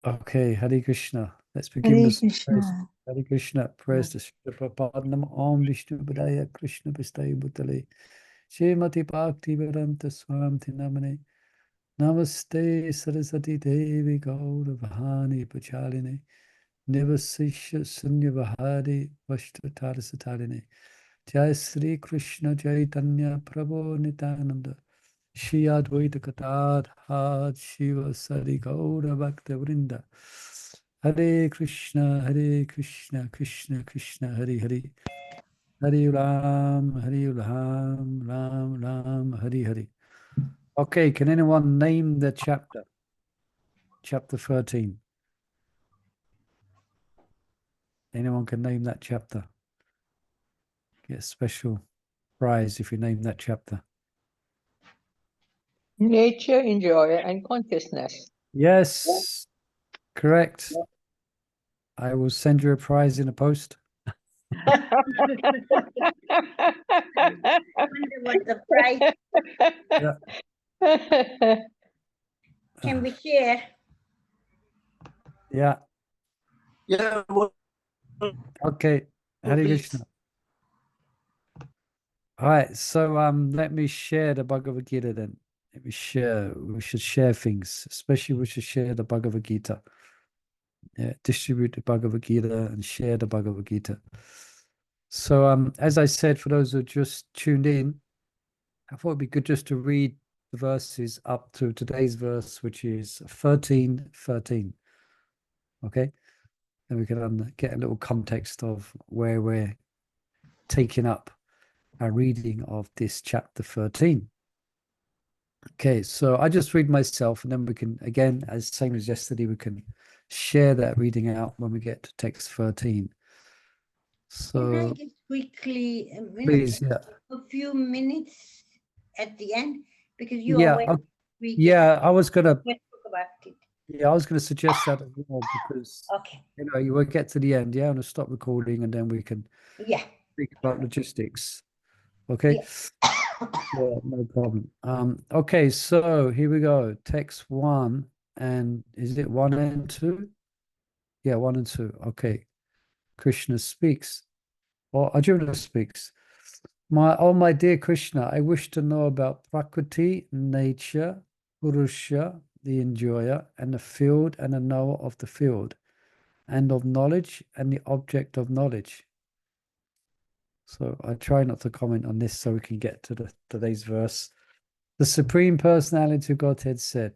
Okay, Hare Krishna. Let's begin Hare with some praise. Krishna. Hare Krishna. Praise to Srila Prabhupada. Nam Om Vishnu Padaya Krishna Pistai Bhutale. Shrimati Bhakti Vedanta Swami Namane. Namaste Saraswati Devi Gauravahani Pachaline. Nivasisha Sunyavahari Vashtatara Satarine. Jai Sri Krishna Chaitanya Prabhu Nityananda. Shri Advaita Katadha Shiva Sari Gaura Bhakta Vrinda. Hare Krishna, Krishna Krishna, Hare Hare. Hare Ram, Ram Ram, Hare Hare. Okay, can anyone name the chapter? Chapter 13. Anyone can name that chapter. Get a special prize if you name that chapter. Nature, enjoy, and consciousness. Yes, correct. I will send you a prize in a post. Wonder what the price Yeah. can we share? Yeah. Yeah. Okay. Hare Krishna. All right. So let me share the Bhagavad Gita then. Let me share. We should share things, especially we should share the Bhagavad Gita. Yeah, distribute the Bhagavad Gita and share the Bhagavad Gita. So as I said, for those who just tuned in, I thought it'd be good just to read the verses up to today's verse, which is 13:13. Okay, and we can get a little context of where we're taking up our reading of this chapter 13. Okay, so I just read myself, and then we can, again, as same as yesterday, we can share that reading out when we get to text 13. Can I So just quickly, please, yeah. a few minutes at the end, because you Yeah, always read yeah, I was gonna talk about it. Yeah, I was going to suggest that as well because Okay. you will get to the end, yeah, and stop recording, and then we can speak about logistics. Okay. Yeah, no problem. Okay, so here we go. Text 1, and is it 1 and 2? Yeah, 1 and 2. Okay. Krishna speaks, or Arjuna speaks. My dear Krishna, I wish to know about Prakriti, nature, Purusha, the enjoyer, and the field and the knower of the field, and of knowledge and the object of knowledge. So I try not to comment on this so we can get to today's verse. The Supreme Personality of Godhead said,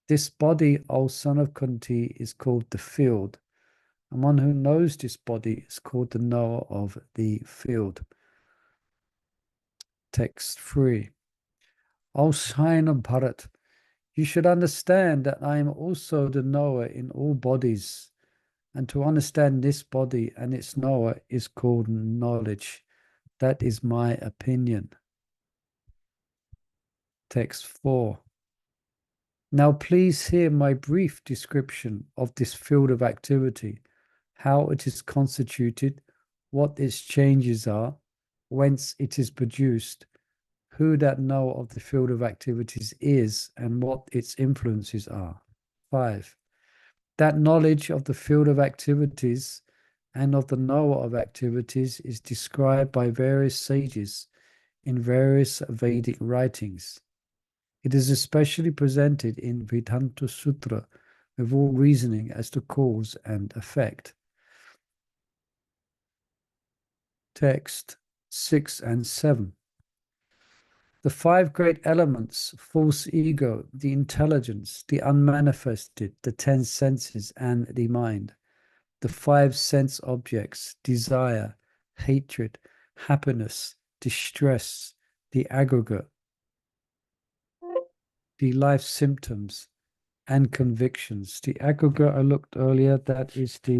"This body, O son of Kunti, is called the field, and one who knows this body is called the knower of the field." Text 3. O sign of Bharat, you should understand that I am also the knower in all bodies, and to understand this body and its knower is called knowledge. That is my opinion. Text 4. Now please hear my brief description of this field of activity, how it is constituted, what its changes are, whence it is produced, who that knower of the field of activities is, and what its influences are. 5. That knowledge of the field of activities and of the knower of activities is described by various sages in various Vedic writings. It is especially presented in Vedanta Sutra with all reasoning as to cause and effect. Text 6 and 7. The 5 great elements, false ego, the intelligence, the unmanifested, the 10 senses, and the mind, the 5 sense objects, desire, hatred, happiness, distress, the aggregate, the life symptoms, and convictions. The aggregate I looked earlier, that is the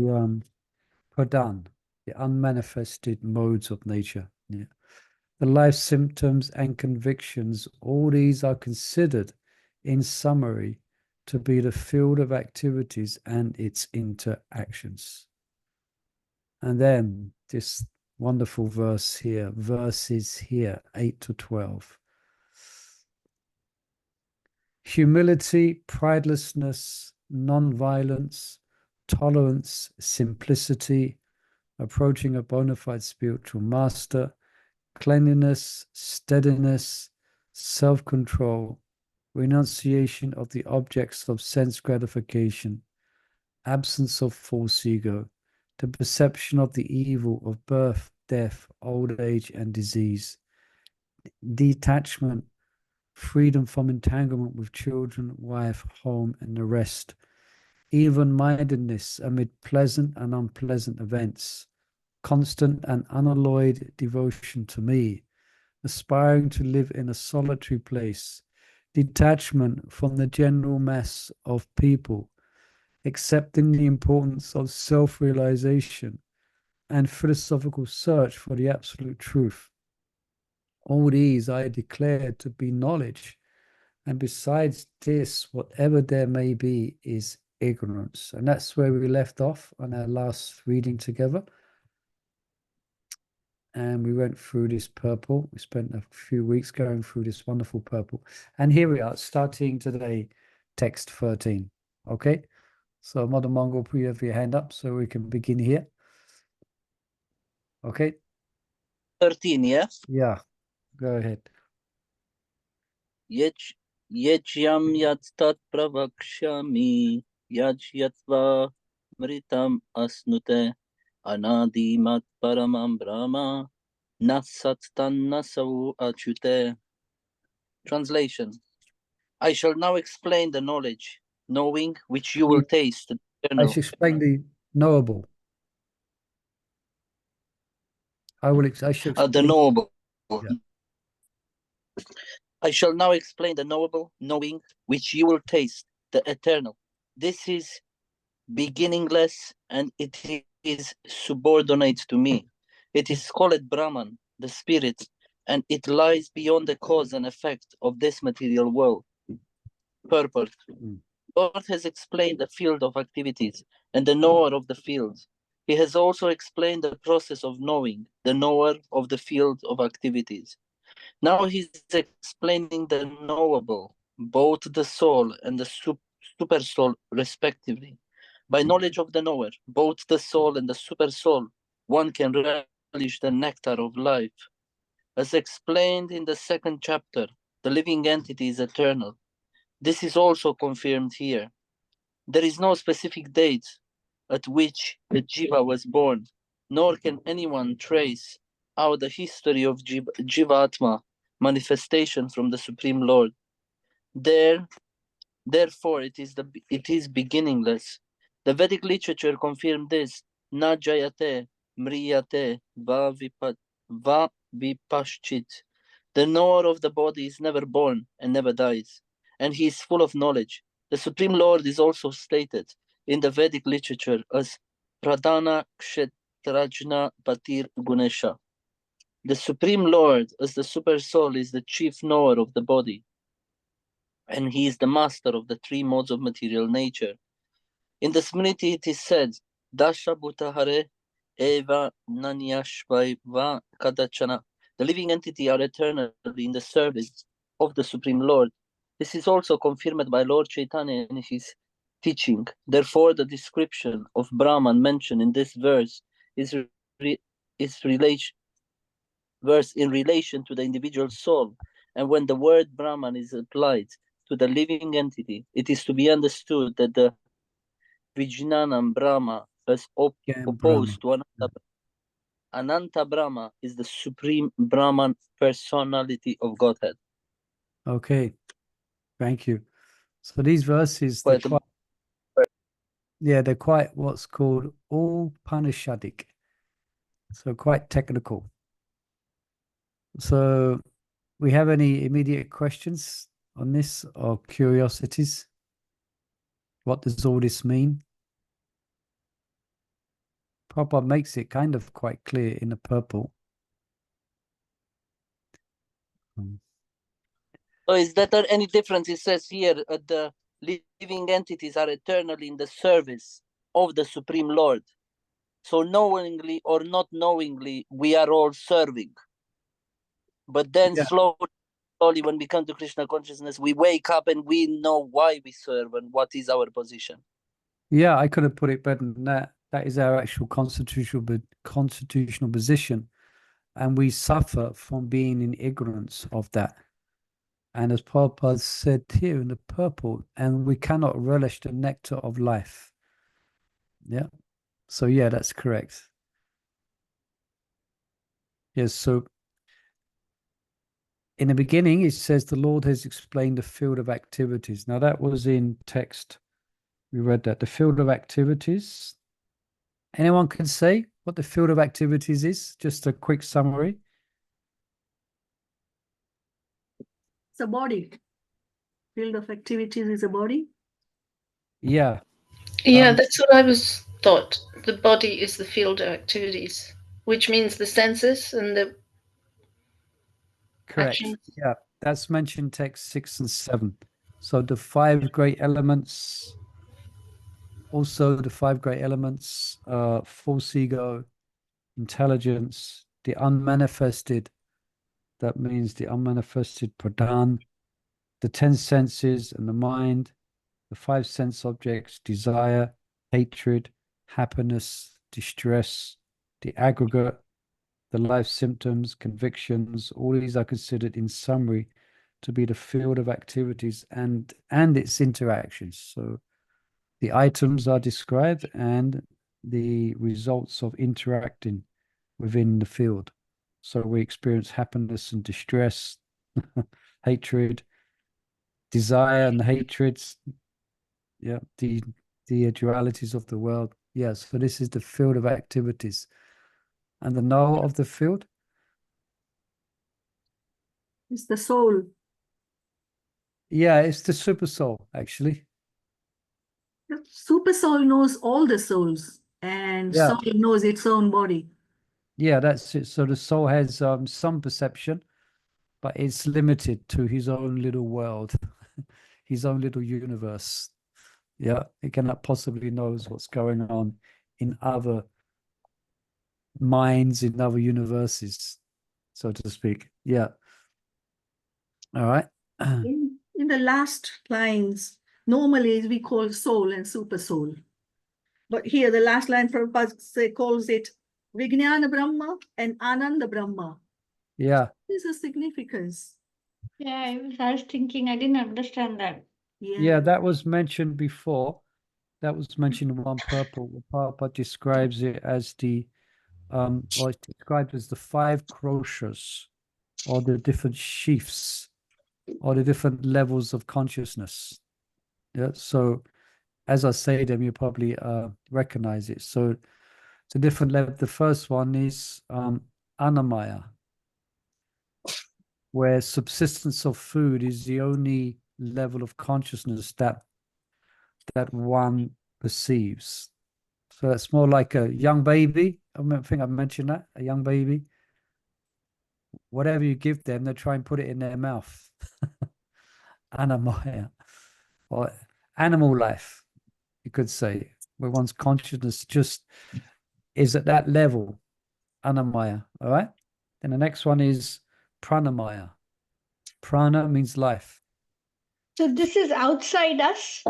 pradhan, the unmanifested modes of nature. Yeah. The life symptoms and convictions, all these are considered in summary to be the field of activities and its interactions. And then this wonderful verses here, 8 to 12. Humility, pridelessness, non-violence, tolerance, simplicity, approaching a bona fide spiritual master, cleanliness, steadiness, self-control, renunciation of the objects of sense gratification, absence of false ego, the perception of the evil of birth, death, old age, and disease, detachment, freedom from entanglement with children, wife, home, and the rest, even-mindedness amid pleasant and unpleasant events, constant and unalloyed devotion to me, aspiring to live in a solitary place, detachment from the general mass of people, accepting the importance of self-realization and philosophical search for the absolute truth. All these I declare to be knowledge, and besides this, whatever there may be is ignorance. And that's where we left off on our last reading together. And we went through this purple. We spent a few weeks going through this wonderful purple. And here we are, starting today, text 13. Okay? So Mother Mongol, put your hand up so we can begin here. Okay? 13, yeah? Yeah, go ahead. Yechyam yat tat pravakshami yaj yatva mritam asnute anadimat paramam brahma nasattan nasau achute. Translation. I shall now explain the knowledge, knowing which you will taste. I should explain the knowable. I should explain the knowable. Yeah. I shall now explain the knowable, knowing, which you will taste, the eternal. This is beginningless, and it is subordinate to me. It is called Brahman, the spirit, and it lies beyond the cause and effect of this material world. Purport. Lord has explained the field of activities and the knower of the field. He has also explained the process of knowing, the knower of the field of activities. Now he's explaining the knowable, both the soul and the supersoul, respectively. By knowledge of the knower, both the soul and the supersoul, one can relish the nectar of life. As explained in the second chapter, the living entity is eternal. This is also confirmed here. There is no specific date at which the Jiva was born, nor can anyone trace out the history of Jivatma, manifestation from the Supreme Lord. Therefore, it is beginningless. The Vedic literature confirmed this. Na jayate, mriyate, va vipashchit. The knower of the body is never born and never dies, and he is full of knowledge. The Supreme Lord is also stated in the Vedic literature as Pradhana Kshetrajna Patir Gunesha. The Supreme Lord, as the Super Soul, is the chief knower of the body, and he is the master of the three modes of material nature. In the Smriti, it is said, Dasha Bhutahare Eva Nanyashvaiva Kadachana. The living entity are eternally in the service of the Supreme Lord. This is also confirmed by Lord Chaitanya in his teaching. Therefore, the description of Brahman mentioned in this verse is in relation to the individual soul. And when the word Brahman is applied to the living entity, it is to be understood that the Vijnanam Brahma as opposed to Ananta Brahma is the supreme Brahman personality of Godhead. Okay, thank you. So these verses, they're quite what's called all Upanishadic. So quite technical. So we have any immediate questions on this or curiosities? What does all this mean? Prabhupada makes it kind of quite clear in the purple. So is there any difference? It says here the living entities are eternally in the service of the Supreme Lord. So knowingly or not knowingly, we are all serving. But then slowly, when we come to Krishna consciousness, we wake up and we know why we serve and what is our position. Yeah, I could have put it better than that. That is our actual constitutional position, and we suffer from being in ignorance of that. And as Prabhupada said here in the purple, and we cannot relish the nectar of life. Yeah. So yeah, that's correct. Yes, so in the beginning, it says the Lord has explained the field of activities. Now that was in text. We read that. The field of activities. Anyone can say what the field of activities is? Just a quick summary. It's a body. Field of activities is a body. Yeah. Yeah, that's what I was taught. The body is the field of activities, which means the senses and the Correct. actions. Yeah, that's mentioned text 6 and 7. So the 5 great elements, also the 5 great elements, false ego, intelligence, the unmanifested, that means the unmanifested pradhan, the 10 senses and the mind, the 5 sense objects, desire, hatred, happiness, distress, the aggregate, the life symptoms, convictions, all these are considered in summary to be the field of activities and its interactions. So the items are described and the results of interacting within the field. So we experience happiness and distress, hatred, desire and hatreds. Yeah, the dualities of the world. Yeah, so this is the field of activities. And the knower of the field? It's the soul. Yeah, it's the Supersoul, actually. The super soul knows all the souls, and Yeah. soul knows its own body. Yeah, that's it. So the soul has some perception, but it's limited to his own little world, his own little universe. Yeah, it cannot possibly knows what's going on in other minds, in other universes, so to speak. Yeah. All right. In the last lines, normally we call soul and super soul. But here the last line Prabhupada calls it Vijnana Brahma and Ananda Brahma. Yeah. What is the significance? Yeah, I was thinking, I didn't understand that. Yeah, that was mentioned before. That was mentioned in one purple. The Prabhupada describes it as the or it's described as the 5 kroshas, or the different sheaths, or the different levels of consciousness. Yeah. So as I say them, you probably recognize it. So it's a different level. The first one is anamaya, where subsistence of food is the only level of consciousness that one perceives. So it's more like a young baby. I think I mentioned that, a young baby. Whatever you give them, they try and put it in their mouth. Anamaya, or animal life, you could say, where one's consciousness just is at that level. Anamaya, all right? Then the next one is pranamaya. Prana means life. So this is outside us?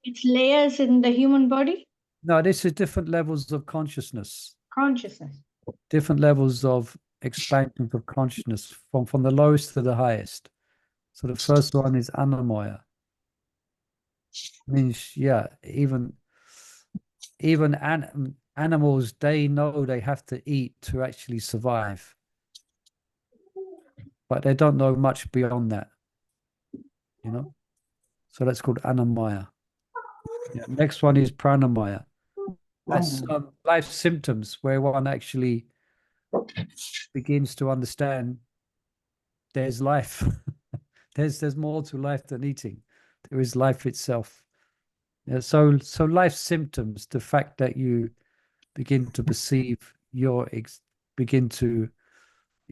It's layers in the human body? No, this is different levels of consciousness. Consciousness. Different levels of expansion of consciousness from the lowest to the highest. So the first one is anamaya. Means, yeah, even animals, they know they have to eat to actually survive. But they don't know much beyond that. You know? So that's called anamaya. Yeah. Next one is pranamaya. That's life symptoms, where one actually begins to understand there's life. there's more to life than eating. There is life itself. Yeah, so life symptoms, the fact that you begin to perceive you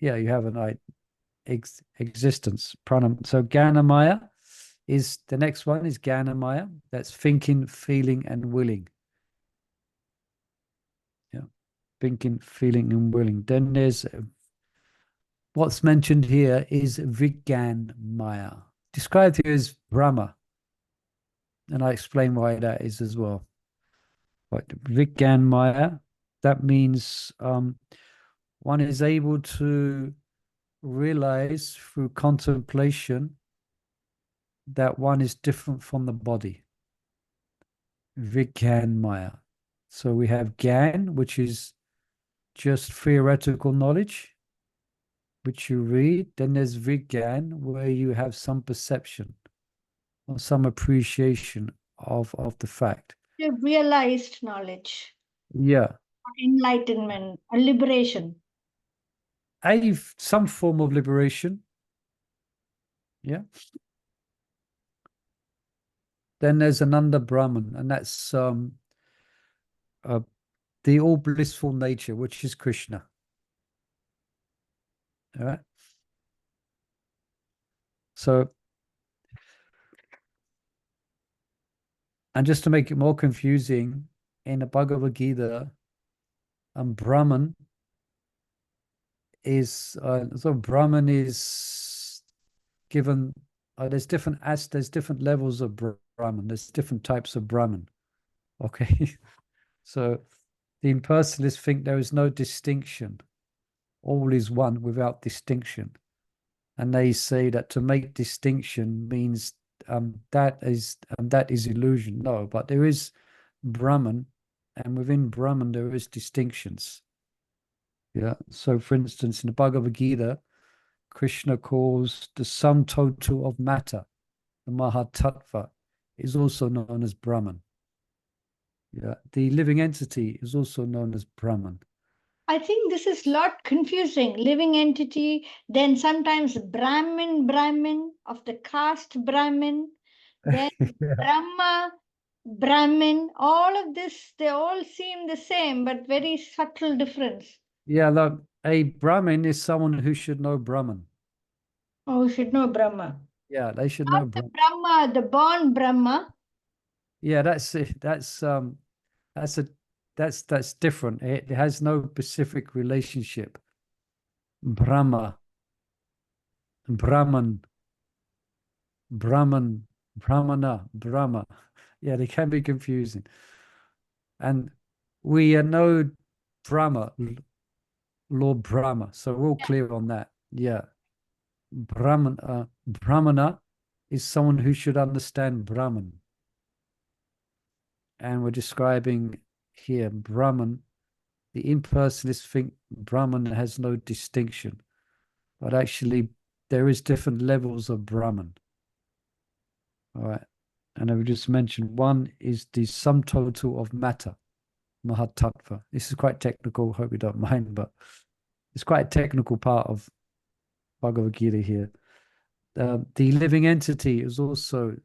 have an existence. Pranam. So Gyanamaya is the next one is Gyanamaya. That's thinking, feeling, and willing. Yeah, thinking, feeling, and willing. Then there's what's mentioned here is Vijnanmaya, described here as Brahma, and I explain why that is as well. Right, Vigyan Maya, that means one is able to realize through contemplation that one is different from the body. Vigyan Maya. So we have Gyan, which is just theoretical knowledge, which you read. Then there's Vigyan, where you have some perception or some appreciation of the fact. Realized knowledge, Yeah. enlightenment, a liberation. Some form of liberation. Yeah. Then there's another Brahman, and that's the all blissful nature, which is Krishna. All right. So, and just to make it more confusing, in the Bhagavad Gita, Brahman is Brahman is given. There's different levels of Brahman. There's different types of Brahman. Okay, so the impersonalists think there is no distinction. All is one without distinction, and they say that to make distinction means that is illusion. No, but there is Brahman, and within Brahman there is distinctions. Yeah. So, for instance, in the Bhagavad Gita, Krishna calls the sum total of matter, the Mahatattva, is also known as Brahman. Yeah. The living entity is also known as Brahman. I think this is a lot confusing. Living entity, then sometimes Brahmin of the caste Brahmin, then Yeah. Brahmin, all of this, they all seem the same, but very subtle difference. Yeah, look, a Brahmin is someone who should know Brahman. Oh, we should know Brahma. Yeah, they should know Not the Brahman. Brahma, the born Brahma. Yeah, that's different. It has no specific relationship. Brahma, Brahman, Brahmana, Brahma. Yeah, they can be confusing. And we know Brahma, Lord Brahma. So we're all clear on that. Yeah. Brahmana is someone who should understand Brahman. And we're describing here Brahman. The impersonalists think Brahman has no distinction, but actually there is different levels of Brahman. All right. And I would just mention one is the sum total of matter, Mahatattva. This is quite technical, hope you don't mind, but it's quite a technical part of Bhagavad Gita here. The living entity is also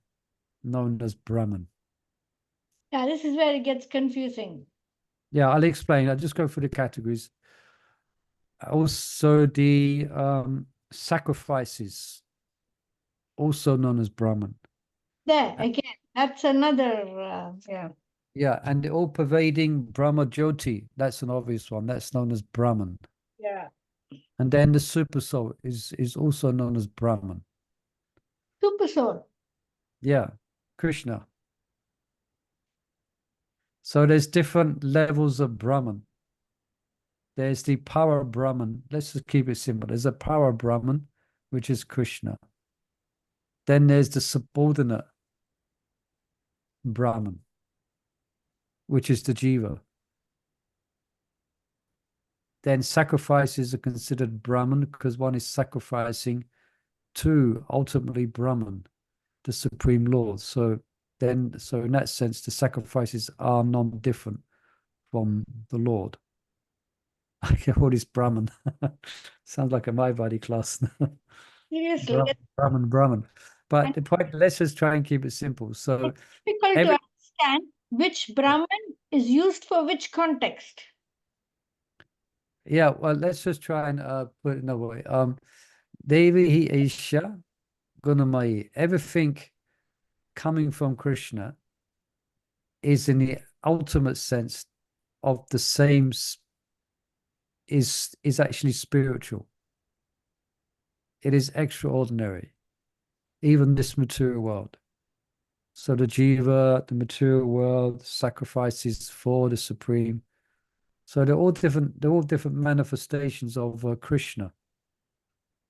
known as Brahman. Yeah, this is where it gets confusing. Yeah, I'll explain. I'll just go through the categories. Also, the sacrifices, also known as Brahman. There, again, that's another, yeah. Yeah, and the all-pervading Brahma Jyoti, that's an obvious one. That's known as Brahman. Yeah. And then the Supersoul is also known as Brahman. Supersoul. Yeah, Krishna. So there's different levels of Brahman. There's the power Brahman. Let's just keep it simple. There's a power Brahman, which is Krishna. Then there's the subordinate Brahman, which is the Jiva. Then sacrifices are considered Brahman because one is sacrificing to ultimately Brahman, the Supreme Lord. So in that sense, the sacrifices are non-different from the Lord. Okay, what is Brahman? Sounds like a my body class. Seriously, Brahman. But the point, let's just try and keep it simple. So it's difficult to understand which Brahman is used for which context. Yeah, well, let's just try and put it another way. Devi hi Isha Gunamayi. Everything coming from Krishna is in the ultimate sense of the same, is actually spiritual. It is extraordinary, even this material world. So the jiva, the material world, sacrifices for the supreme. So they're all different manifestations of Krishna.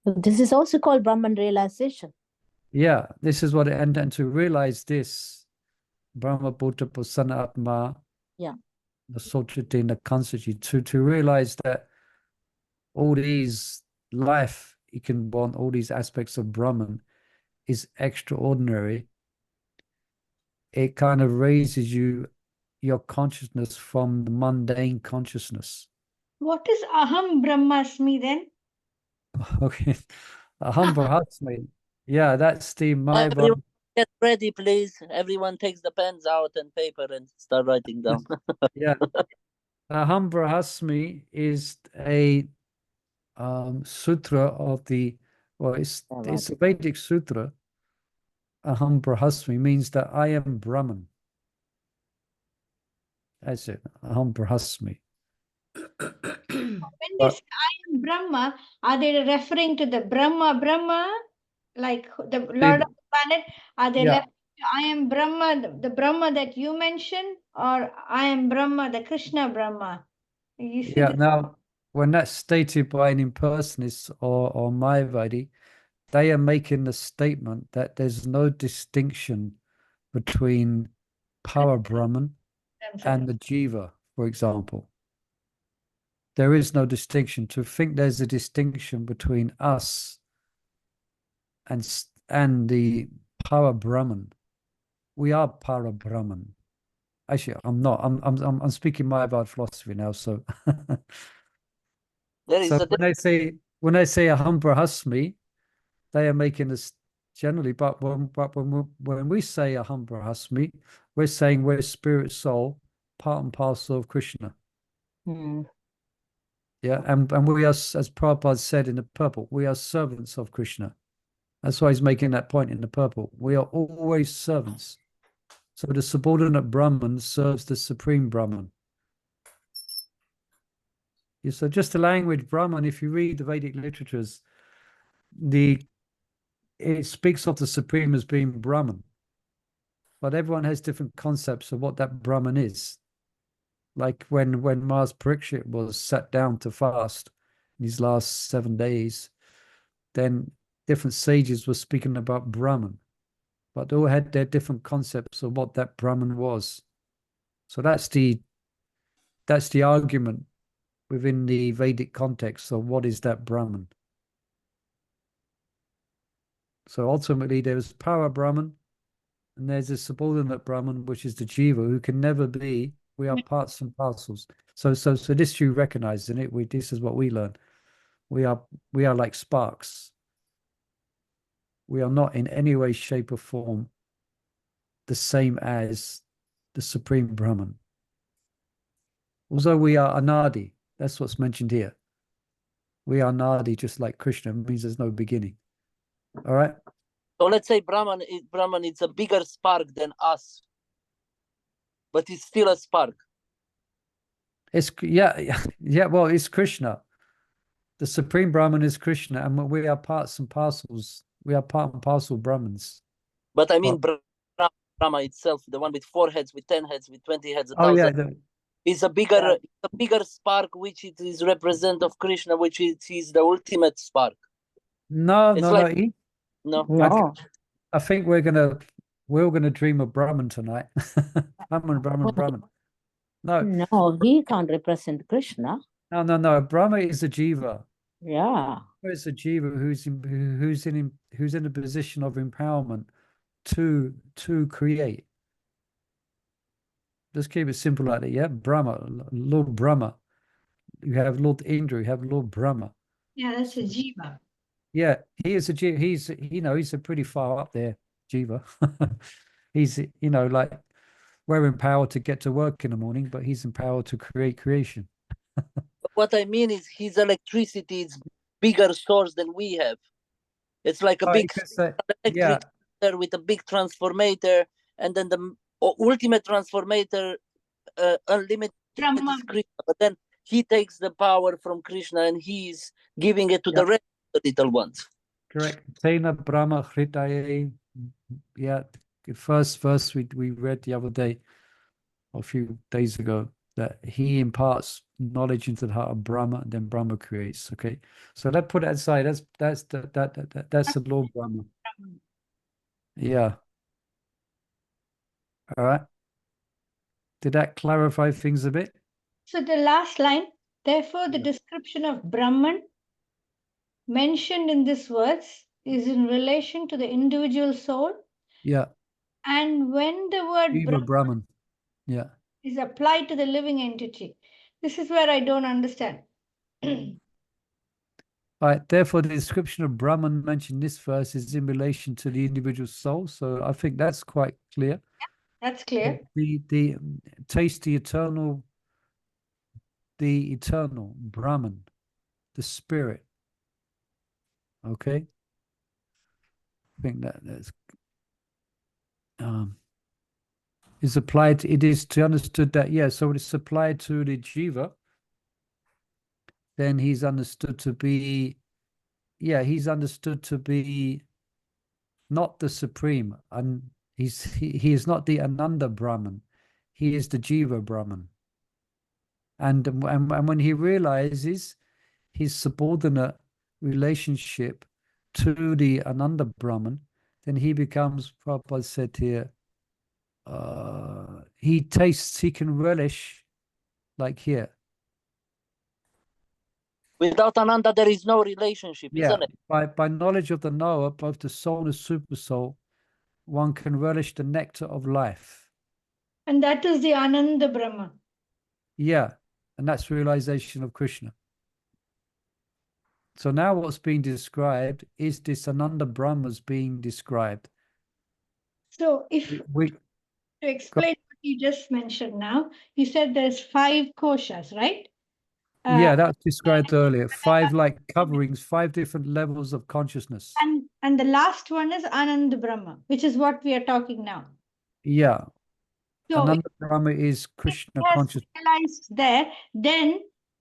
This is also called Brahman realization. Yeah, this is what, and to realize this, Brahma Bhuta Prasanna Atma, Yeah. the Sochati, the Kansaji, to realize that all these life you can want, all these aspects of Brahman is extraordinary. It kind of raises your consciousness from the mundane consciousness. What is Aham Brahmasmi then? Okay. Aham Brahmasmi. Yeah, that's the my Everyone get ready, please. Everyone takes the pens out and paper and start writing down. Yeah. Aham Brahmasmi is a sutra of the, well, it's a Vedic sutra. Aham Brahmasmi means that I am Brahman. That's it. Aham Brahmasmi. When they say I am Brahma, are they referring to the Brahma, like the Lord of the planet? Are they referring to I am Brahma, the Brahma that you mentioned, or I am Brahma, the Krishna Brahma? You see Now, when that's stated by an impersonist or Mayavadi, they are making the statement that there's no distinction between Para Brahman and the Jiva, for example. There is no distinction. To think there's a distinction between us and the Para Brahman. We are Para Brahman. Actually, I'm not. I'm speaking Mayavad philosophy now. So, so when I say Aham Brahmasmi, they are making this generally. But when we say Aham Brahmasmi, we're saying we're spirit soul, part and parcel of Krishna. Yeah, and we are, as Prabhupada said in the purport, we are servants of Krishna. That's why he's making that point in the purport. We are always servants. So the subordinate Brahman serves the supreme Brahman. So just the language Brahman, if you read the Vedic literatures, it speaks of the supreme as being Brahman. But everyone has different concepts of what that Brahman is. Like when Mars Parikshit was sat down to fast in his last 7 days, then different sages were speaking about Brahman. But they all had their different concepts of what that Brahman was. So that's the argument within the Vedic context of what is that Brahman. So ultimately there is Para Brahman, and there's a subordinate Brahman, which is the Jiva, who can never be. We are parts and parcels. So this you recognize in it. This is what we learn. We are like sparks. We are not in any way, shape, or form the same as the Supreme Brahman. Although we are Anadi, that's what's mentioned here. We are Nadi, just like Krishna. It means there's no beginning. All right? So let's say Brahman is a bigger spark than us, but it's still a spark. It's well, it's Krishna. The Supreme Brahman is Krishna, and we are parts and parcels. We are part and parcel Brahmins. But I mean, Brahma itself, the one with 4 heads, with 10 heads, with 20 heads, 1,000, is a bigger spark, which it is represent of Krishna, which is the ultimate spark. No. I think we're all gonna dream of Brahman tonight. Brahman. No, he can't represent Krishna. No. Brahma is a jiva. Yeah. It's a jiva who's in a position of empowerment to create. Just keep it simple like that. Yeah, Brahma, Lord Brahma. You have Lord Indra. You have Lord Brahma. Yeah, that's a jiva. Yeah, he is a jiva. He's a pretty far up there jiva. He's like we're empowered to get to work in the morning, but he's empowered to create creation. What I mean is his electricity is bigger source than we have. It's like a big electric with a big transformator, and then the ultimate transformator, unlimited is Krishna. But then he takes the power from Krishna and he's giving it to the rest of the little ones. Correct. Tena Brahma Hritaye. Yeah. first verse we read the other day, or a few days ago, that he imparts knowledge into the heart of Brahma, and then Brahma creates. Okay, so let's put that aside. That's the Lord Brahma. Yeah. All right. Did that clarify things a bit? So the last line, therefore, the description of Brahman mentioned in this verse is in relation to the individual soul. Yeah. And when the word Jiva Brahman. Yeah. is applied to the living entity, this is where I don't understand. All right. Therefore, the description of Brahman mentioned in this verse is in relation to the individual soul. So I think that's quite clear. That's clear. The taste the eternal Brahman, the spirit. Okay. I think that's is applied. It is to understood that, yeah. So it's applied to the jiva. Then he's understood to be, yeah, he's understood to be not the supreme, and he is not the Ananda Brahman. He is the Jiva Brahman. And when he realizes his subordinate relationship to the Ananda Brahman, then he becomes, Prabhupada said here, he can relish, like here. Without Ananda, there is no relationship, isn't it? By knowledge of the knower, both the soul and the supersoul, one can relish the nectar of life. And that is the Ananda Brahma. Yeah, and that's realization of Krishna. So now what's being described is this Ananda Brahma's being described. So if to explain what you just mentioned now, you said there's 5 koshas, right? Yeah, that's described earlier. 5 like coverings, 5 different levels of consciousness. And the last one is Ananda Brahma, which is what we are talking now. Yeah. So Ananda Brahma is Krishna consciousness. Realized there, then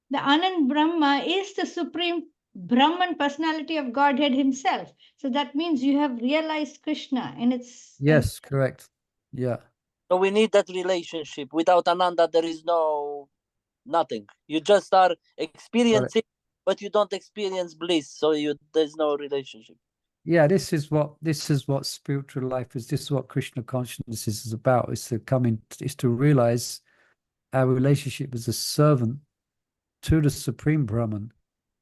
the Anand Brahma is the supreme Brahman personality of Godhead himself. So that means you have realized Krishna in its... Yes, correct. Yeah. So we need that relationship. Without Ananda, there is nothing. You just are experiencing, but you don't experience bliss. So there's no relationship. Yeah, this is what spiritual life is. This is what Krishna consciousness is about. It's to realize our relationship as a servant to the supreme Brahman,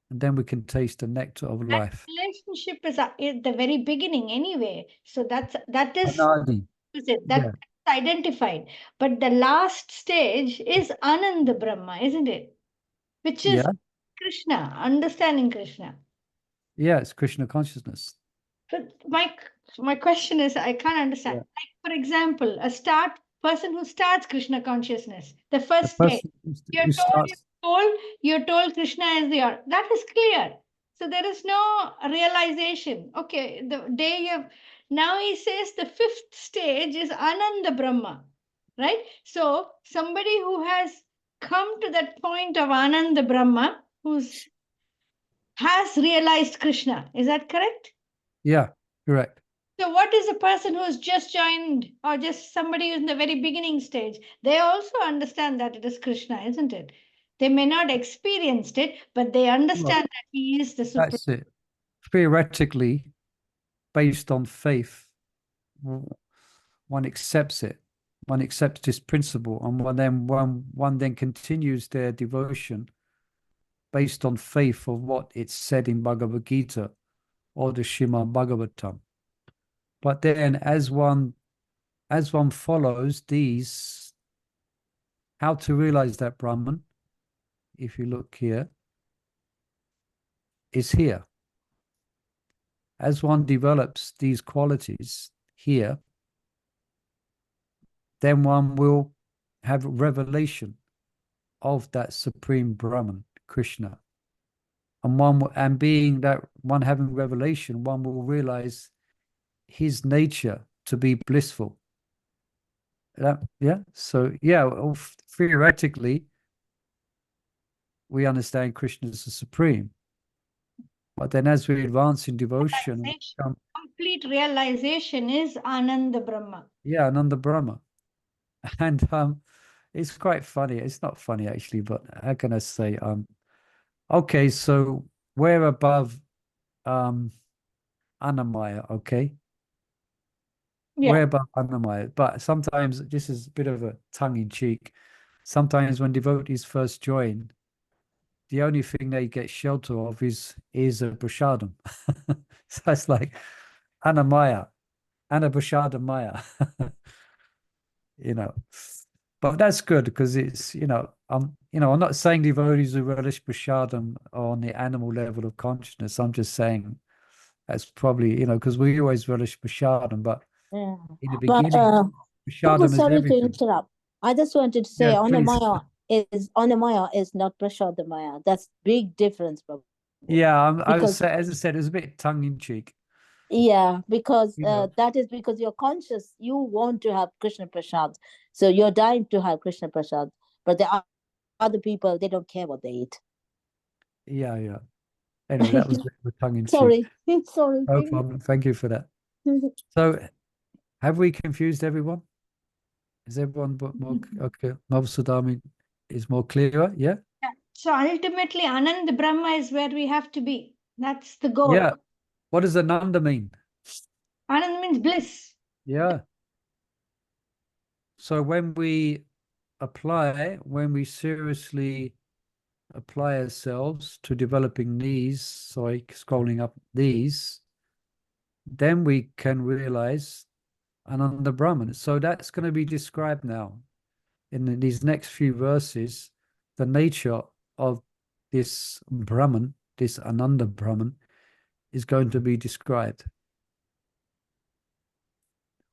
and then we can taste the nectar of life. That relationship is at the very beginning anyway. So that is Anadi. That's identified. But the last stage is Ananda Brahma, isn't it? Which is Krishna, understanding Krishna. Yeah, it's Krishna consciousness. But my question is, I can't understand. Like, for example, person who starts Krishna consciousness, the first stage, you're told Krishna is that is clear. So there is no realization. Okay, the day now he says the 5th stage is Ananda Brahma, right? So somebody who has come to that point of Ananda Brahma, has realized Krishna, is that correct? Yeah, correct. So what is a person who has just joined, or just somebody who's in the very beginning stage? They also understand that it is Krishna, isn't it? They may not experienced it, but they understand that he is the supreme. That's it. Theoretically, based on faith, one accepts it. One accepts this principle, and one then continues their devotion based on faith of what it's said in Bhagavad Gita or the Srimad Bhagavatam. But then as one follows these, how to realize that Brahman, if you look here, is here. As one develops these qualities here, then one will have revelation of that supreme Brahman, Krishna. And being that one having revelation, one will realize his nature to be blissful. So theoretically, we understand Krishna as the supreme. But then as we advance in devotion, complete realization is Ananda Brahma. Yeah, Ananda Brahma. And it's quite funny. It's not funny actually, but how can I say? Okay, so we're above Annamaya, okay? Yeah. We're above Annamaya, but sometimes this is a bit of a tongue-in-cheek. Sometimes when devotees first join, the only thing they get shelter of is a prashadam. So it's like Annamaya, Annaprashadam Maya. You know. But that's good because it's, I'm not saying devotees who relish prashadam are on the animal level of consciousness. I'm just saying that's probably, because we always relish prashadam, but Yeah. in the But beginning, Prabhu, prashadam is sorry to everything. interrupt. I just wanted to say Yeah, please. Annamaya is not Prashadamaya. That's big difference, Prabhu. Yeah, Because as I said, it was a bit tongue in cheek. yeah, because You know. that is because you're conscious. You want to have Krishna Prasad, so you're dying to have Krishna Prasad. But the other people, they don't care what they eat. Yeah. Anyway, that was a bit of a tongue in cheek. Sorry. No problem. Thank you for that. So, have we confused everyone? Is everyone more okay? Navsudami is more clearer? Yeah. So ultimately, Ananda Brahma is where we have to be. That's the goal. Yeah. What does Ananda mean? Ananda means bliss. Yeah. So when we seriously apply ourselves to developing these, scrolling up these, then we can realize Ananda Brahman. So that's going to be described now in these next few verses, the nature of this Brahman, this Ananda Brahman, is going to be described.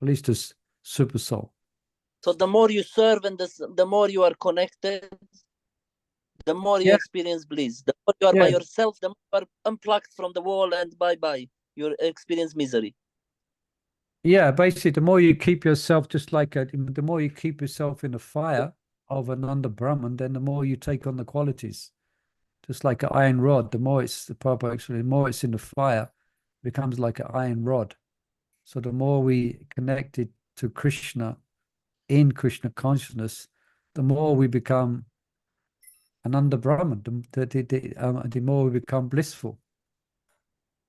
At least as Supersoul. So the more you serve and the more you are connected, the more you experience bliss. The more you are by yourself, the more you are unplugged from the wall and bye-bye. You experience misery. Yeah, basically, the more you keep yourself the more you keep yourself in the fire of Ananda Brahman, then the more you take on the qualities. Just like an iron rod, the more it's in the fire, it becomes like an iron rod. So the more we connected to Krishna in Krishna consciousness, the more we become Ananda Brahman, the more we become blissful.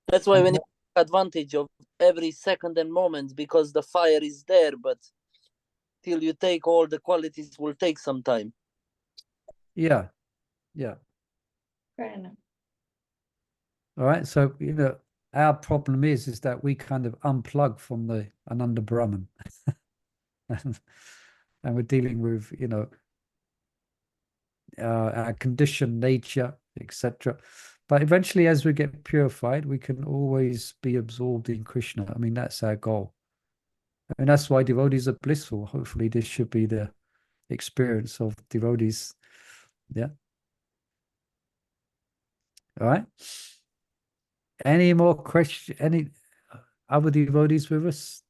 That's why when you take advantage of every second and moment, because the fire is there, but till you take all the qualities will take some time. Yeah. Fair enough. All right. So, our problem is that we kind of unplug from the Ananda Brahman. And we're dealing with, our conditioned nature, etc. But eventually, as we get purified, we can always be absorbed in Krishna. I mean, that's our goal. I mean, that's why devotees are blissful. Hopefully, this should be the experience of devotees. Yeah. All right. Any more questions? Any other devotees with us?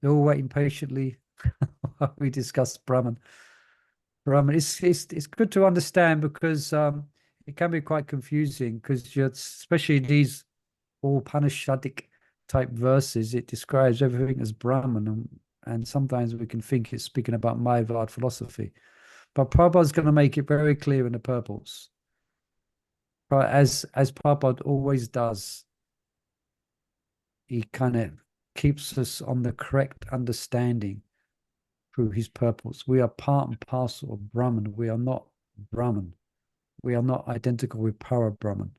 They're all waiting patiently while we discuss Brahman. It's good to understand because it can be quite confusing because especially these all Upanishadic type verses, it describes everything as Brahman, and sometimes we can think it's speaking about Mayavad philosophy. But Prabhupada's going to make it very clear in the purports. But as Prabhupada always does, he kind of keeps us on the correct understanding through his purports. We are part and parcel of Brahman. We are not Brahman. We are not identical with Para Brahman.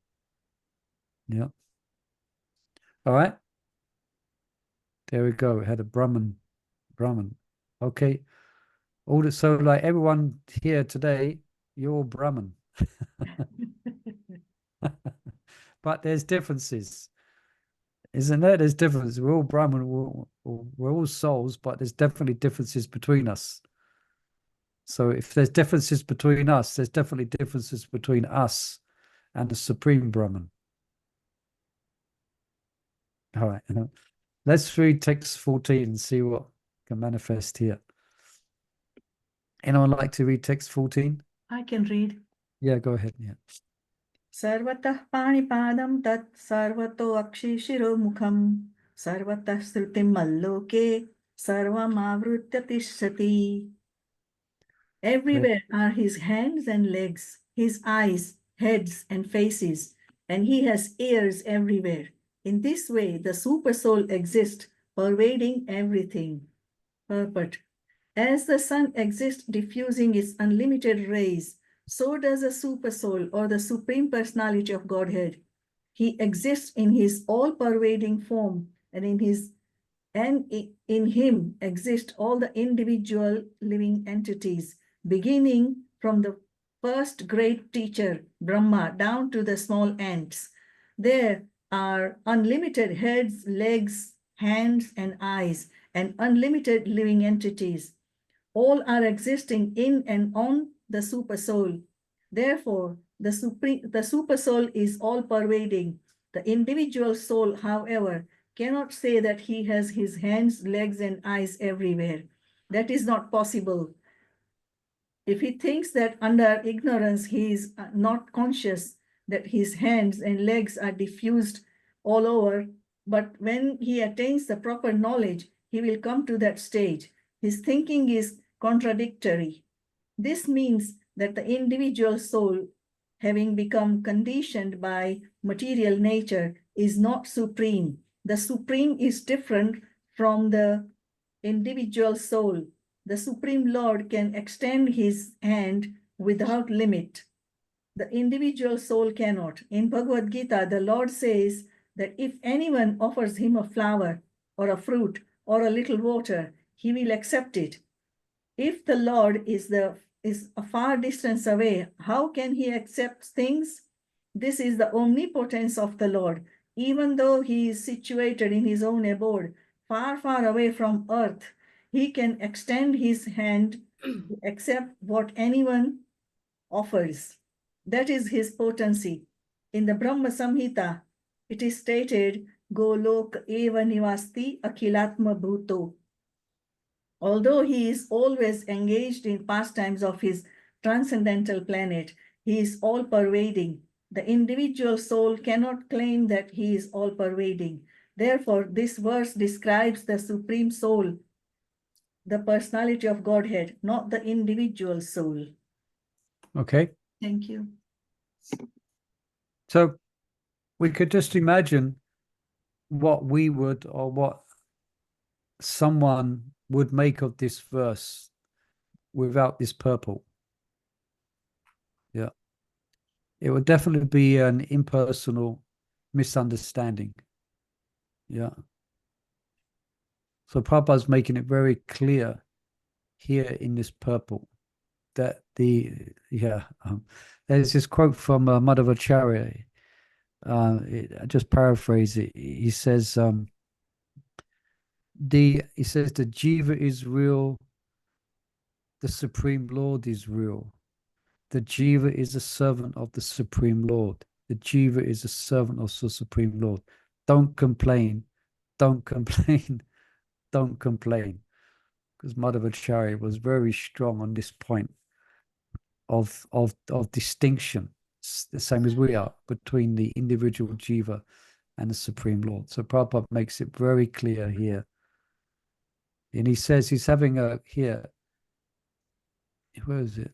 Yeah. All right. There we go. We had a Brahman. Okay. So like everyone here today, you're Brahman. But there's differences. Isn't there? There's differences. We're all Brahman. We're all souls, but there's definitely differences between us. So if there's differences between us, there's definitely differences between us and the Supreme Brahman. All right. Let's read text 14 and see what can manifest here. Anyone like to read text 14? I can read. Yeah, go ahead. Yeah. Sarvatah panipadam tat sarvato akshishiro mukham sarvatah srutim malloke sarvamavritya tishati. Everywhere are his hands and legs, his eyes, heads, and faces, and he has ears everywhere. In this way, the Supersoul exists, pervading everything. Purport. As the sun exists, diffusing its unlimited rays, so does a Supersoul, or the Supreme Personality of Godhead. He exists in his all-pervading form, and in him exist all the individual living entities, beginning from the first great teacher, Brahma, down to the small ants. There are unlimited heads, legs, hands, and eyes, and unlimited living entities. All are existing in and on the Supersoul. Therefore, the Supersoul is all-pervading. The individual soul, however, cannot say that he has his hands, legs, and eyes everywhere. That is not possible. If he thinks that under ignorance he is not conscious that his hands and legs are diffused all over, but when he attains the proper knowledge, he will come to that stage. His thinking is contradictory. This means that the individual soul, having become conditioned by material nature, is not supreme. The supreme is different from the individual soul. The Supreme Lord can extend his hand without limit. The individual soul cannot. In Bhagavad Gita, the Lord says that if anyone offers him a flower or a fruit or a little water, he will accept it. If the Lord is a far distance away, how can he accept things? This is the omnipotence of the Lord. Even though he is situated in his own abode, far, far away from earth, he can extend his hand to accept what anyone offers. That is his potency. In the Brahma Samhita, it is stated, Golok eva nivasti akhilatma bhuto. Although he is always engaged in pastimes of his transcendental planet, he is all-pervading. The individual soul cannot claim that he is all-pervading. Therefore, this verse describes the Supreme Soul, the personality of Godhead, not the individual soul. Okay. Thank you. So we could just imagine what we would, or what someone would make of this verse without this purple. Yeah. It would definitely be an impersonal misunderstanding. Yeah. So Prabhupada's making it very clear here in this purple that there's this quote from Madhavacharya. I just paraphrase it. He says, the jiva is real, the Supreme Lord is real. The jiva is a servant of the Supreme Lord. The jiva is a servant of the Supreme Lord. Don't complain. Don't complain. Don't complain. Because Madhavacharya was very strong on this point of distinction, the same as we are, between the individual jiva and the Supreme Lord. So Prabhupada makes it very clear here. And he says he's having a, here, where is it?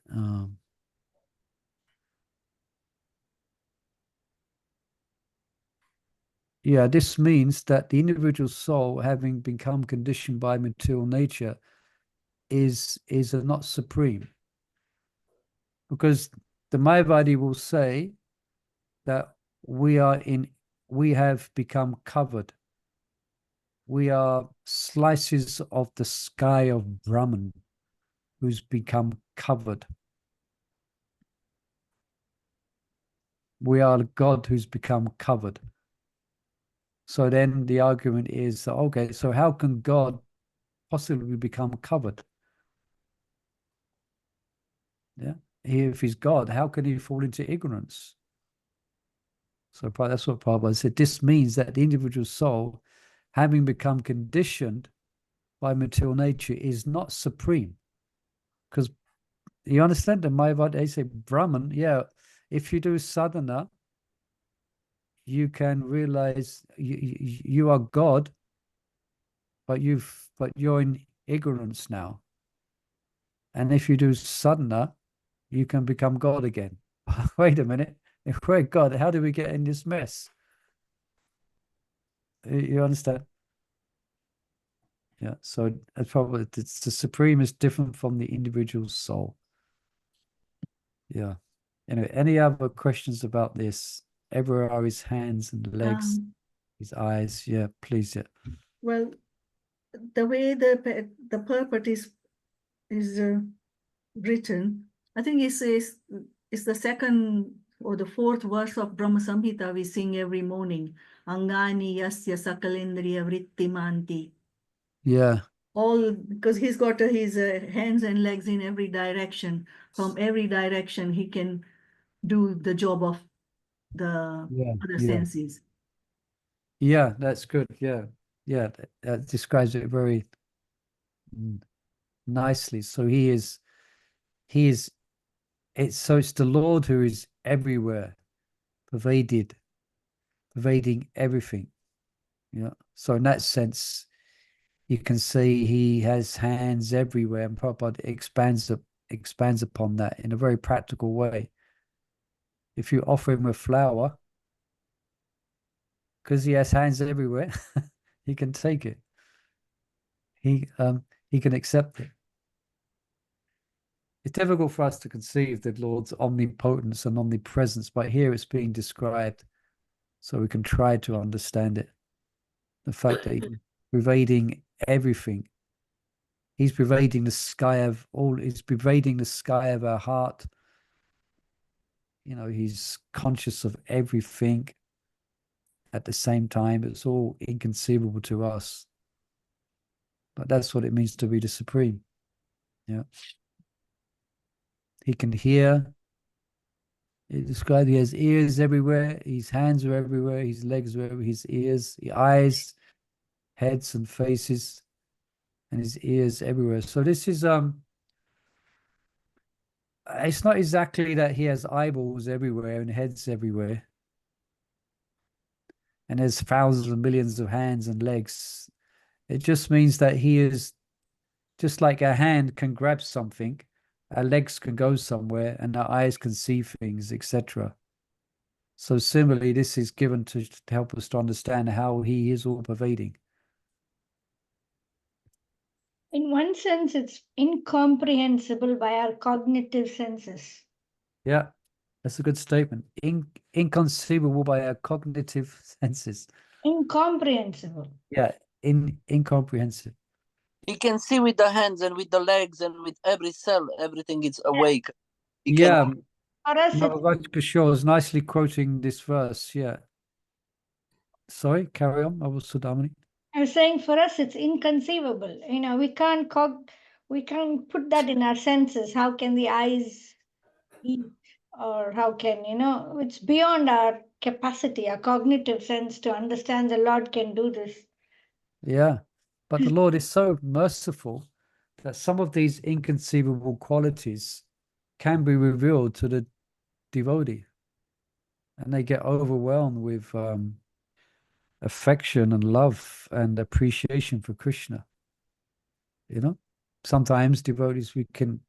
Yeah, this means that the individual soul, having become conditioned by material nature, is not supreme. Because the Mayavadi will say that we have become covered. We are slices of the sky of Brahman who's become covered. We are God who's become covered. So then the argument is, okay, so how can God possibly become covered? Yeah, if he's God, how can he fall into ignorance? So that's what Prabhupada said. This means that the individual soul, having become conditioned by material nature, is not supreme. Because you understand the Mayavadi, they say Brahman, yeah, if you do sadhana, you can realize you are God but you're in ignorance now. And if you do sadhana, you can become God again. Wait a minute. If we're God, how do we get in this mess? You understand? Yeah. So it's probably the supreme is different from the individual soul. Yeah. Anyway, any other questions about this? Everywhere are his hands and legs, his eyes. Yeah, please. Yeah. Well, the way the purport is written, I think it's the second or the fourth verse of Brahma Samhita we sing every morning. Angani yasya sakalendriya vrittimanti. Yeah. All because he's got his hands and legs in every direction. From every direction, he can do the job of the other senses. Yeah, that's good. Yeah. Yeah. That describes it very nicely. So it's the Lord who is everywhere, pervading everything. Yeah. So in that sense, you can see he has hands everywhere, and Prabhupada expands upon that in a very practical way. If you offer him a flower, because he has hands everywhere, he can take it. He can accept it. It's difficult for us to conceive the Lord's omnipotence and omnipresence, but here it's being described, so we can try to understand it. The fact that he's pervading everything. He's pervading the sky of all. He's pervading the sky of our heart. You know, he's conscious of everything at the same time. It's all inconceivable to us. But that's what it means to be the Supreme. Yeah. He can hear. It describes he has ears everywhere. His hands are everywhere. His legs are everywhere. His ears, his eyes, heads and faces, and his ears everywhere. So this is it's not exactly that he has eyeballs everywhere and heads everywhere, and there's thousands and millions of hands and legs. It just means that he is just like a hand can grab something, our legs can go somewhere, and our eyes can see things, etc. So similarly, this is given to help us to understand how he is all pervading. In one sense, it's incomprehensible by our cognitive senses. Yeah, that's a good statement. Inconceivable by our cognitive senses. Incomprehensible. Yeah, incomprehensible. He can see with the hands and with the legs and with every cell, everything is awake. Yeah, For us, Kishore is nicely quoting this verse. Yeah. Sorry, carry on. I was Sudamani. I was saying for us, it's inconceivable. You know, we can't put that in our senses. How can the eyes eat, or how can, it's beyond our capacity, our cognitive sense to understand the Lord can do this. Yeah, but the Lord is so merciful that some of these inconceivable qualities can be revealed to the devotee, and they get overwhelmed with affection and love and appreciation for Krishna. You know, sometimes devotees can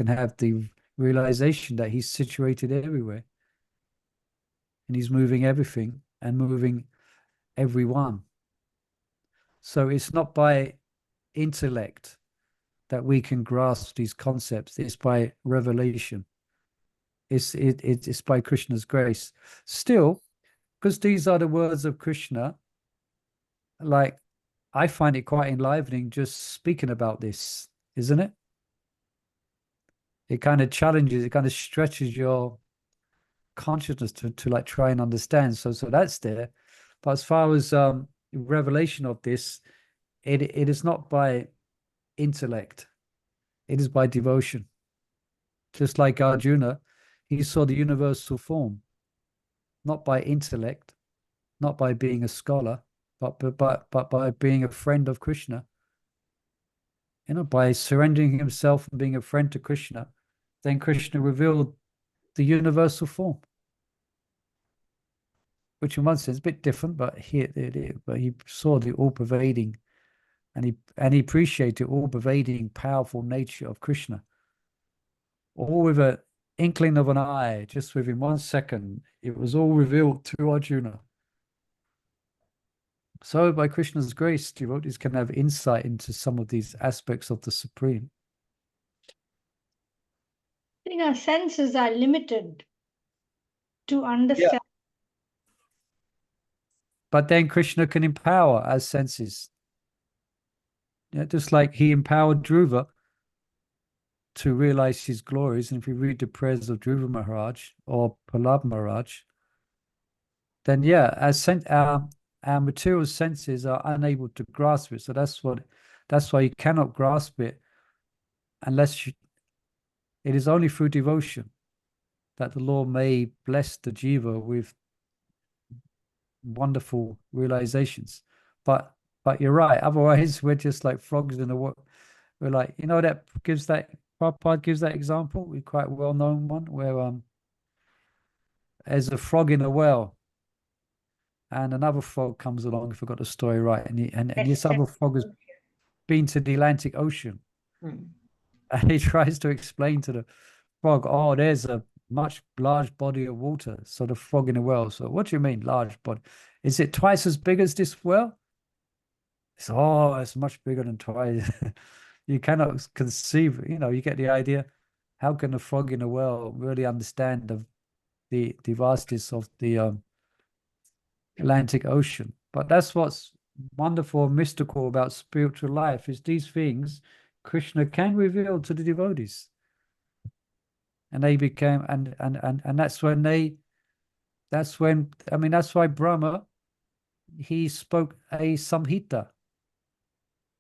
have the realization that he's situated everywhere, and he's moving everything and moving everyone. So it's not by intellect that we can grasp these concepts. It's by revelation. It's by Krishna's grace. Still, because these are the words of Krishna, like, I find it quite enlivening just speaking about this, isn't it? It kind of challenges, it kind of stretches your consciousness to like try and understand. So that's there. But as far as revelation of this, it is not by intellect. It is by devotion. Just like Arjuna, he saw the universal form, not by intellect, not by being a scholar, but by being a friend of Krishna. You know, by surrendering himself and being a friend to Krishna, then Krishna revealed the universal form, which in one sense is a bit different, but he saw the all-pervading and he appreciated all pervading, powerful nature of Krishna. All with an inkling of an eye, just within 1 second, it was all revealed to Arjuna. So by Krishna's grace, devotees can have insight into some of these aspects of the Supreme. I think our senses are limited to understand. Yeah. But then Krishna can empower our senses. Yeah, just like he empowered Dhruva to realize his glories. And if we read the prayers of Dhruva Maharaj or Prahlad Maharaj, then yeah, our material senses are unable to grasp it. So that's why you cannot grasp it unless it is only through devotion that the Lord may bless the jiva with wonderful realizations. But you're right. Otherwise, we're just like frogs in the water. We're like, Prabhupada gives that example, a quite well-known one, where there's a frog in a well, and another frog comes along. I forgot the story right, and this other frog has been to the Atlantic Ocean, and he tries to explain to the frog, "Oh, there's a much large body of water." So the frog in the well. So what do you mean large body? Is it twice as big as this well? So, oh, it's much bigger than twice. You cannot conceive, you get the idea. How can a frog in a well really understand the vastness of the Atlantic Ocean? But that's what's wonderful and mystical about spiritual life, is these things Krishna can reveal to the devotees. And they became, and that's why Brahma, he spoke a samhita,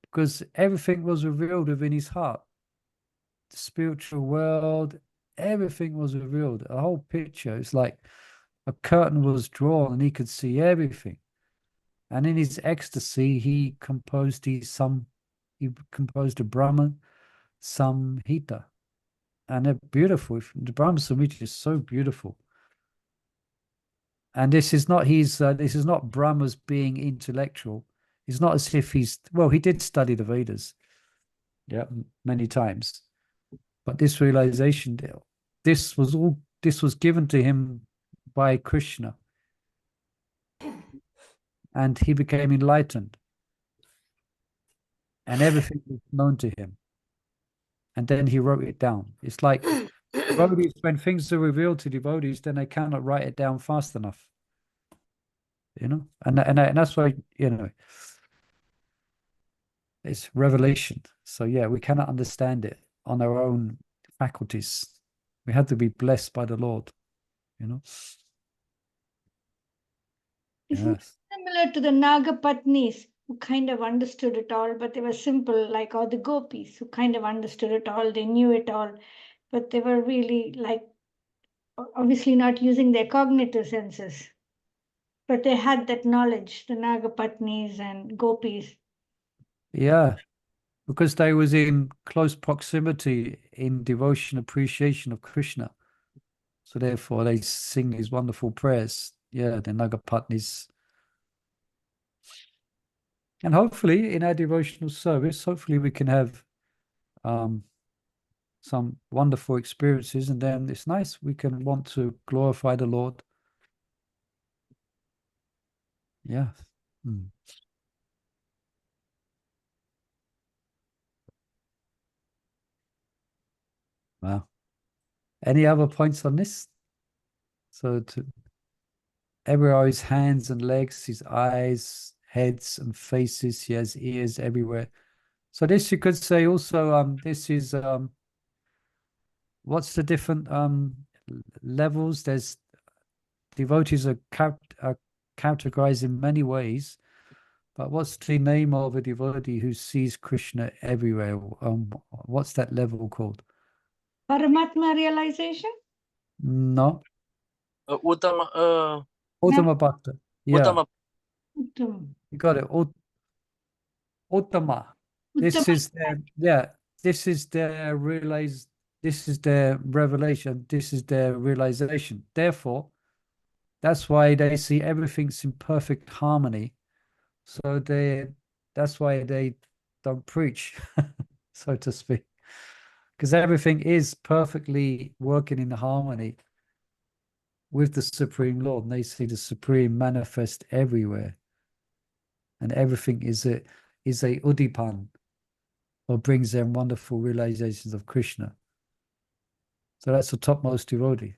because everything was revealed within his heart. The spiritual world, everything was revealed. A whole picture. It's like a curtain was drawn and he could see everything. And in his ecstasy, he composed a Brahman samhita. And they're beautiful. The Brahma samhita is so beautiful. And this is not Brahma's being intellectual. It's not as if he did study the Vedas, many times. But this realization, this was given to him by Krishna. And he became enlightened. And everything was known to him. And then he wrote it down. It's like devotees, when things are revealed to devotees, then they cannot write it down fast enough. And that's why, it's revelation. So yeah, we cannot understand it on our own faculties. We have to be blessed by the Lord, It's Yes. similar to the Nagapatnis, who kind of understood it all, but they were simple, or the gopis, who kind of understood it all, they knew it all, but they were really obviously not using their cognitive senses. But they had that knowledge, the Nagapatnis and gopis. Yeah, because they was in close proximity in devotion, appreciation of Krishna. So therefore they sing these wonderful prayers. Yeah, the Nagapatnis. And hopefully in our devotional service, hopefully we can have some wonderful experiences, and then it's nice. We can want to glorify the Lord. Yeah. Wow. Any other points on this? So everywhere, his hands and legs, his eyes, heads and faces, he has ears everywhere. So this you could say also, this is what's the different levels? There's devotees are categorized in many ways, but what's the name of a devotee who sees Krishna everywhere? What's that level called? Paramatma realization? No. Uttama Bhakta. Yeah. Uttama. You got it. Uttama. This is their revelation. This is their realization. Therefore, that's why they see everything's in perfect harmony. So that's why they don't preach, so to speak, because everything is perfectly working in harmony with the Supreme Lord, and they see the Supreme manifest everywhere, and everything is a udipan, or brings them wonderful realizations of Krishna. So that's the topmost devotee.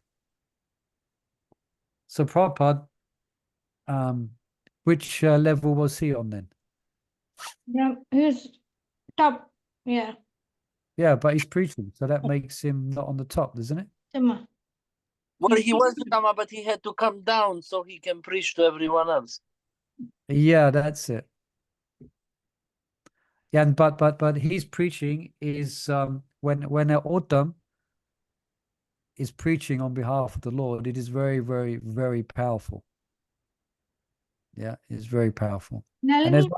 So Prabhupada, which level was he on then? Yeah, he's top. Yeah. Yeah, but he's preaching, so that makes him not on the top, doesn't it? Sama. Well, he was Rama, but he had to come down so he can preach to everyone else. Yeah, that's it. Yeah, and but his preaching is when Uttam is preaching on behalf of the Lord, it is very, very, very powerful. Yeah, it's very powerful. And Nalini,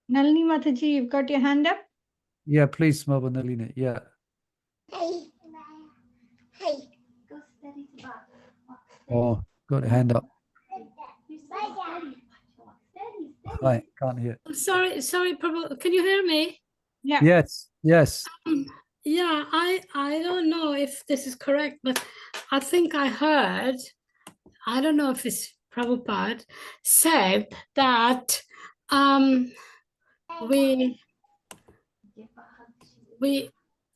Nalini Mataji, you've got your hand up? yeah, please, Smobha Nalini. Yeah. Oh, got a hand up. Hi, can't hear. Sorry, Prabhu, can you hear me? Yeah. Yes, yes. Yeah, I don't know if this is correct, but I think I heard, I don't know if it's Prabhupada, said that we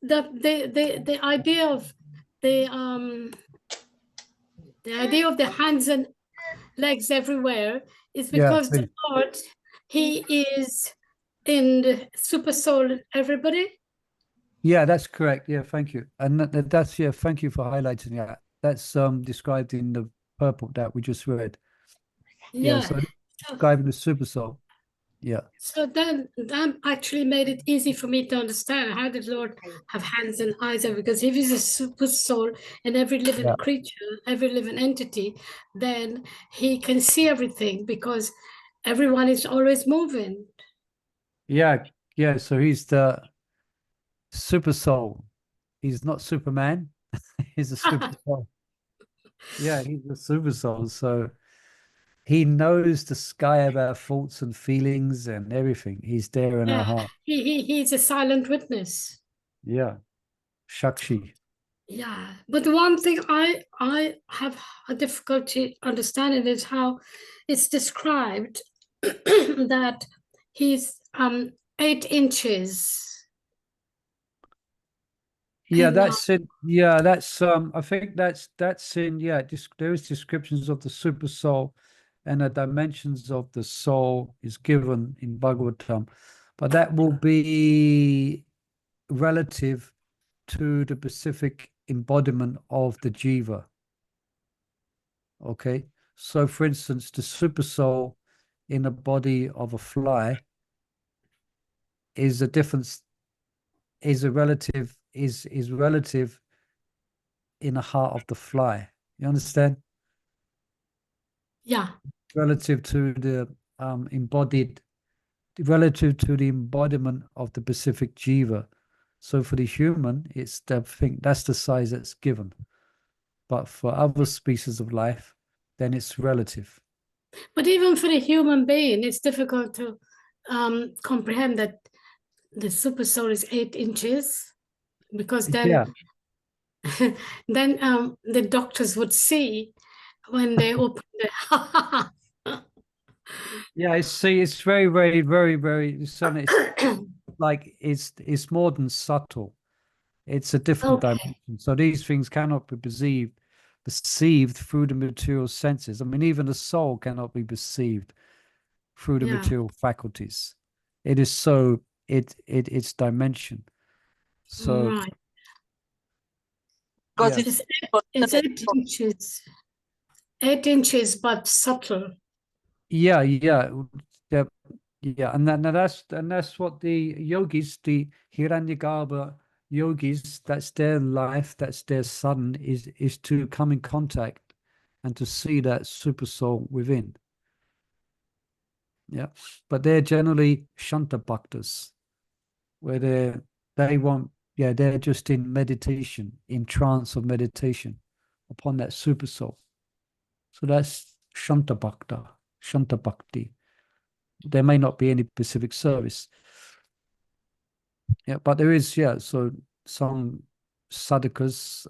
the idea of the idea of the hands and legs everywhere is because the Lord, he is in the super soul everybody. Yeah, that's correct. Yeah, thank you. And that's, yeah, thank you for highlighting that. That's described in the purport that we just read. Yeah, so describing the super soul. Yeah. So then that actually made it easy for me to understand how did Lord have hands and eyes, because if he's a super soul in every living creature, every living entity, then he can see everything because everyone is always moving. Yeah, yeah. So he's the super soul. He's not Superman. He's a super soul. Yeah, he's a super soul. So he knows the sky of our thoughts and feelings and everything. He's there in our heart. He's a silent witness. Yeah. Shakshi. Yeah, but the one thing I have a difficulty understanding is how it's described that he's 8 inches. Yeah, that's it. Yeah, that's I think that's in, yeah, there is descriptions of the super soul, and the dimensions of the soul is given in Bhagavatam, but that will be relative to the specific embodiment of the jiva. Okay, so for instance, the super soul in the body of a fly is a difference, is relative in the heart of the fly. You understand? Yeah. Relative to the relative to the embodiment of the Pacific jiva. So for the human, it's the thing, that's the size that's given. But for other species of life, then it's relative. But even for the human being, it's difficult to comprehend that the super soul is 8 inches, because then then the doctors would see when they open the yeah, it's very, very, very, very, it's like it's more than subtle. It's a different dimension. So these things cannot be perceived through the material senses. I mean, even the soul cannot be perceived through the material faculties. It is so its dimension. So right. Because it's 8 inches. 8 inches, but subtle. Yeah, and that's what the yogis, the Hiranyagarbha yogis, that's their life, that's their sadhana, is to come in contact and to see that super soul within. Yeah, but they're generally Shanta Bhaktas, where they're just in meditation, in trance of meditation upon that super soul. So that's Shanta Bhakta, Shanta Bhakti. There may not be any specific service. Yeah, but there is, so some sadhakas,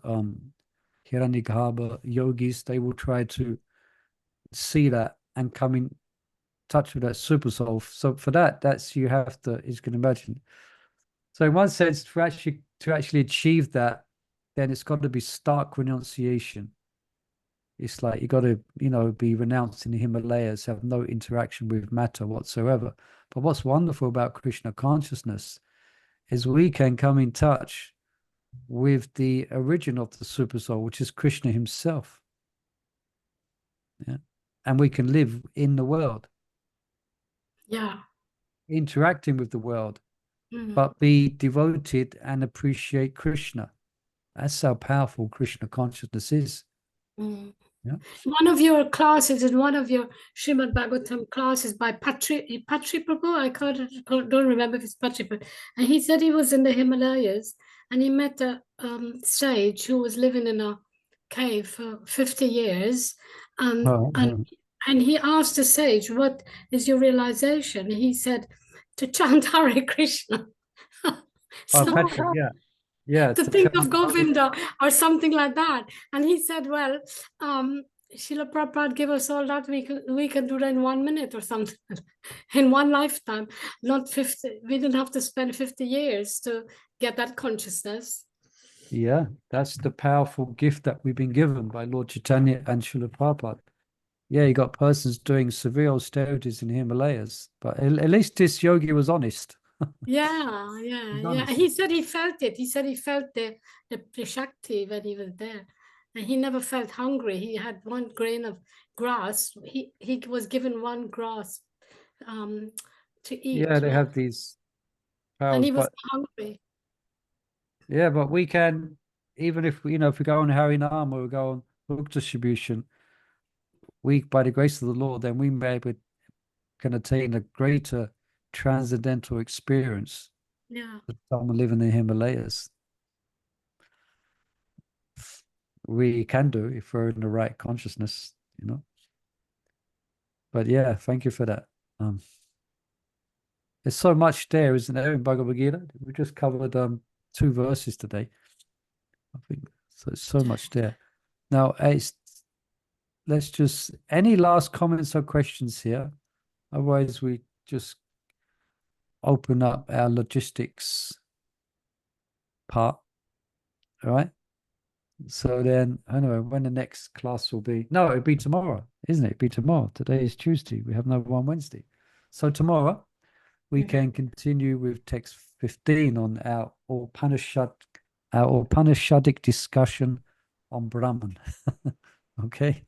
hiranyagarbha yogis, they will try to see that and come in touch with that super soul. So for that, that's you have to, as you can imagine. So in one sense, to actually achieve that, then it's got to be stark renunciation. It's like you got to, be renounced in the Himalayas, have no interaction with matter whatsoever. But what's wonderful about Krishna consciousness is we can come in touch with the origin of the super soul, which is Krishna himself. Yeah. And we can live in the world. Yeah. Interacting with the world, but be devoted and appreciate Krishna. That's how powerful Krishna consciousness is. Yeah. One of your classes, in one of your Srimad Bhagavatam classes by Patri Prabhu, I don't remember if it's Patri, and he said he was in the Himalayas and he met a sage who was living in a cave for 50 years. And he asked the sage, what is your realization? He said, to chant Hare Krishna. Patrick, yeah. To think of Govinda or something like that. And he said, well, Srila Prabhupada give us all that, we can do that in 1 minute or something, in one lifetime, not 50. We didn't have to spend 50 years to get that consciousness. Yeah, that's the powerful gift that we've been given by Lord Chaitanya and Srila Prabhupada. Yeah, you got persons doing severe austerities in the Himalayas, but at least this yogi was honest. Yeah. He said he felt it. He said he felt the Shakti when he was there. And he never felt hungry. He had one grain of grass. He was given one grass to eat. Yeah, they have these powers. And he was hungry. Yeah, but we can, even if we go on Harinam or we go on book distribution, we, by the grace of the Lord, then we maybe can attain a greater transcendental experience. Yeah. Someone living in the Himalayas. We can do if we're in the right consciousness, But yeah, thank you for that. There's so much there, isn't there, in Bhagavad Gita? We just covered 2 verses today. I think so. There's so much there. Now, let's just, any last comments or questions here? Otherwise, we just open up our logistics part. All right. So then, I don't know when the next class will be. No, it'll be tomorrow, isn't it? It'll be tomorrow. Today is Tuesday. We have another one Wednesday. So tomorrow, we can continue with text 15 on our Upanishadic discussion on Brahman. Okay.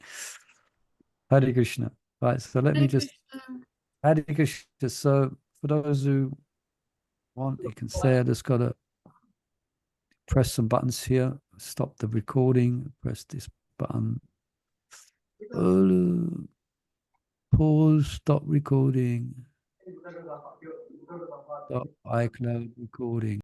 Hare Krishna. Right. So let me just. Hare Krishna. So for those who want, you can say, I just got to press some buttons here. Stop the recording. Press this button. Pause. Stop recording. Stop iCloud recording.